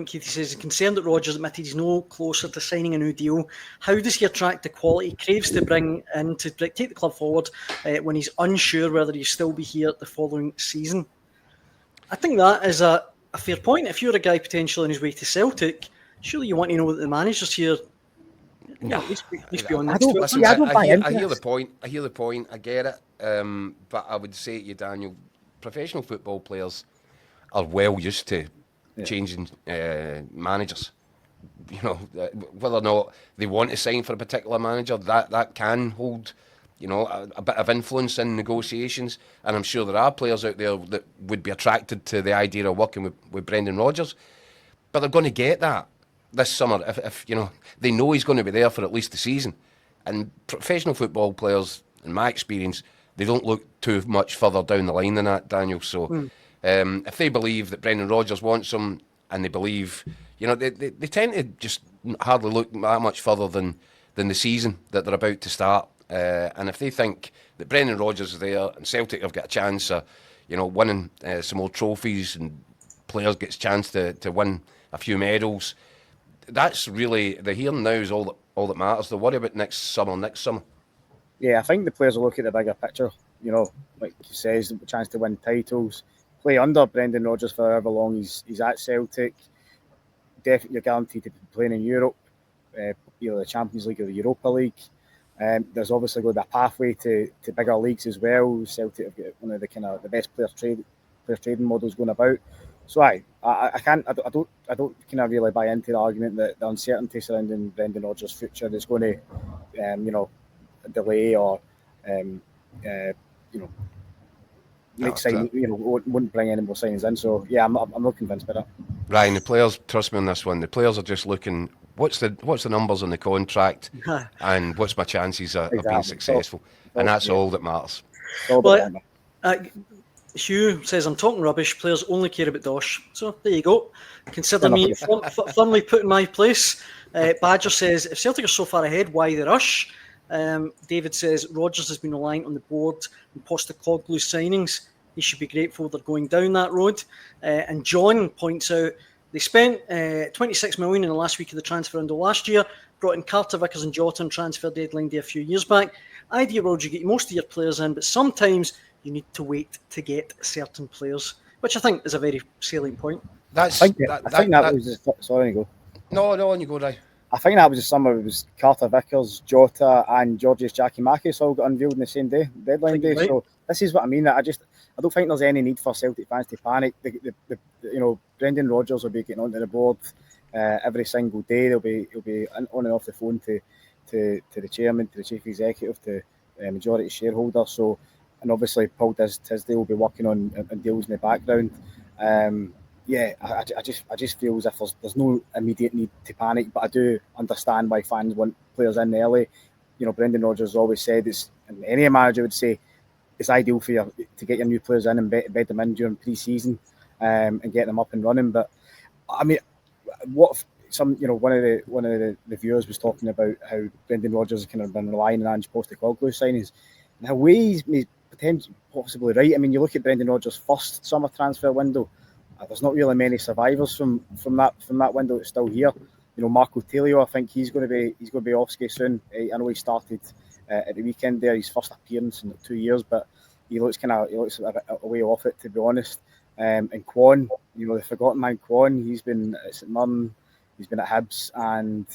He says he's concerned that Rodgers admitted he's no closer to signing a new deal. How does he attract the quality he craves to bring in to take the club forward when he's unsure whether he'll still be here the following season? I think that is a fair point. If you're a guy potentially on his way to Celtic, surely you want to know that the manager's here. No, at least beyond I next 12 listen, months. I hear the point. I get it. But I would say to you, Daniel, professional football players are well used to changing managers. You know, whether or not they want to sign for a particular manager, that can hold, you know, a bit of influence in negotiations. And I'm sure there are players out there that would be attracted to the idea of working with Brendan Rodgers. But they're going to get that this summer if you know they know he's going to be there for at least the season. And professional football players, in my experience, they don't look too much further down the line than that, Daniel. So if they believe that Brendan Rodgers wants them, and they believe, you know, they tend to just hardly look that much further than the season that they're about to start. And if they think that Brendan Rodgers is there and Celtic have got a chance of, you know, winning some more trophies, and players gets a chance to win a few medals, that's really the here and now is all that matters. They worry about next summer. Yeah, I think the players will look at the bigger picture. You know, like he says, the chance to win titles, play under Brendan Rodgers for however long he's at Celtic. Definitely, you're guaranteed to be playing in Europe, either the Champions League or the Europa League. There's obviously going to be a pathway to bigger leagues as well. Celtic have got one of the best player trading models going about. So I don't kind of really buy into the argument that the uncertainty surrounding Brendan Rodgers' future is going to, delay or, wouldn't bring any more signings in. So yeah, I'm not convinced by that. Ryan, the players, trust me on this one. The players are just looking. What's the numbers on the contract, and what's my chances of being successful, and that's all that matters. Hugh says, I'm talking rubbish. Players only care about Dosh. So there you go. Consider me firmly put in my place. Badger says, if Celtic are so far ahead, why the rush? David says, Rodgers has been reliant on the board and Postecoglou signings. He should be grateful they're going down that road. And John points out, they spent 26 million in the last week of the transfer window last year, brought in Carter, Vickers and Jota on transfer deadline day a few years back. Idea road, you get most of your players in, but sometimes you need to wait to get certain players, which I think is a very salient point. I think that was just, sorry, go. No, on you go, Ray. I think that was the summer. It was Carter Vickers, Jota, and Georgios Giacomakis all got unveiled on the same deadline day. Right. So this is what I mean. I don't think there's any need for Celtic fans to panic. Brendan Rodgers will be getting onto the board every single day. He'll be on and off the phone to the chairman, to the chief executive, to the majority shareholder. So. And obviously, Paul Tisdale will be working on deals in the background. I just feel as if there's no immediate need to panic, but I do understand why fans want players in early. You know, Brendan Rodgers always said, and any manager would say, it's ideal for you to get your new players in and bed them in during pre-season and get them up and running. But I mean, what if one of the viewers was talking about how Brendan Rodgers has kind of been relying on Ange Postecoglou signings. Now, he's possibly right. I mean, you look at Brendan Rodgers' first summer transfer window. There's not really many survivors from that window that's still here. You know, Marco Telio, I think he's going to be off skate soon. I know he started at the weekend there, his first appearance in 2 years, but he looks a bit away off it, to be honest. And Kwon, you know, the forgotten man Kwon, he's been at St Mirren, he's been at Hibs, and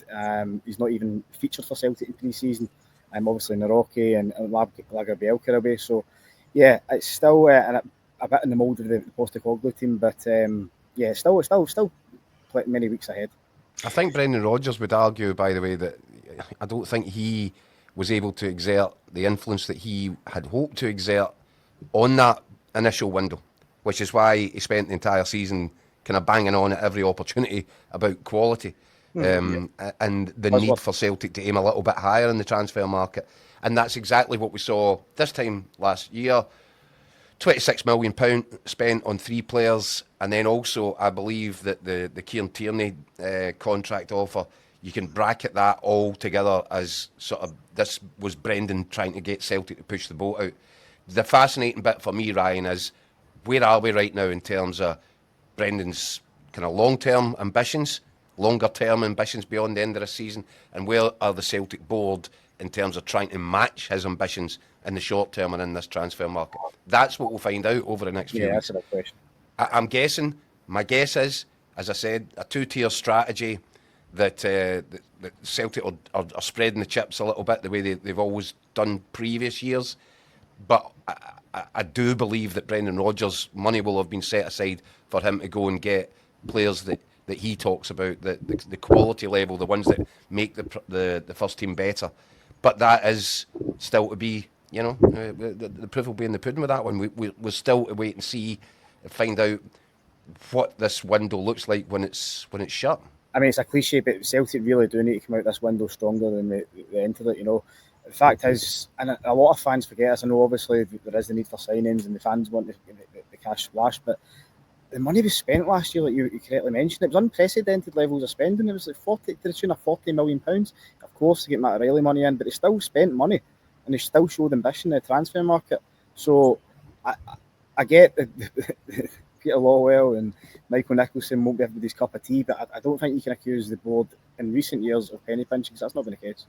he's not even featured for Celtic in pre-season. Obviously Naroki and Lagerbielke away. So, yeah, it's still a bit in the mould of the Postecoglou team, but still many weeks ahead. I think Brendan Rodgers would argue, by the way, that I don't think he was able to exert the influence that he had hoped to exert on that initial window, which is why he spent the entire season kind of banging on at every opportunity about quality. And the need for Celtic to aim a little bit higher in the transfer market. And that's exactly what we saw this time last year. £26 million spent on 3 players. And then also, I believe that the Kieran Tierney contract offer, you can bracket that all together as sort of, this was Brendan trying to get Celtic to push the boat out. The fascinating bit for me, Ryan, is where are we right now in terms of Brendan's kind of long-term ambitions, longer-term ambitions beyond the end of the season, and where are the Celtic board in terms of trying to match his ambitions in the short term and in this transfer market? That's what we'll find out over the next few weeks. That's a big question. I'm guessing, my guess is, as I said, a two-tier strategy that Celtic are spreading the chips a little bit the way they've always done previous years. But I do believe that Brendan Rodgers' money will have been set aside for him to go and get players that he talks about, the quality level, the ones that make the first team better. But that is still to be, the proof will be in the pudding with that one. We're still to wait and see, find out what this window looks like when it's shut. I mean, it's a cliche, but Celtic really do need to come out this window stronger than they entered it, The fact is, and a lot of fans forget this, I know obviously there is the need for signings and the fans want the cash splash, but the money was spent last year, like you correctly mentioned, it was unprecedented levels of spending. It was like to the tune of £40 million. Of course, to get Matt O'Reilly money in, but they still spent money and they still showed ambition in the transfer market. So I get Peter Lawwell and Michael Nicholson won't be everybody's cup of tea, but I don't think you can accuse the board in recent years of penny pinching, because that's not been the case.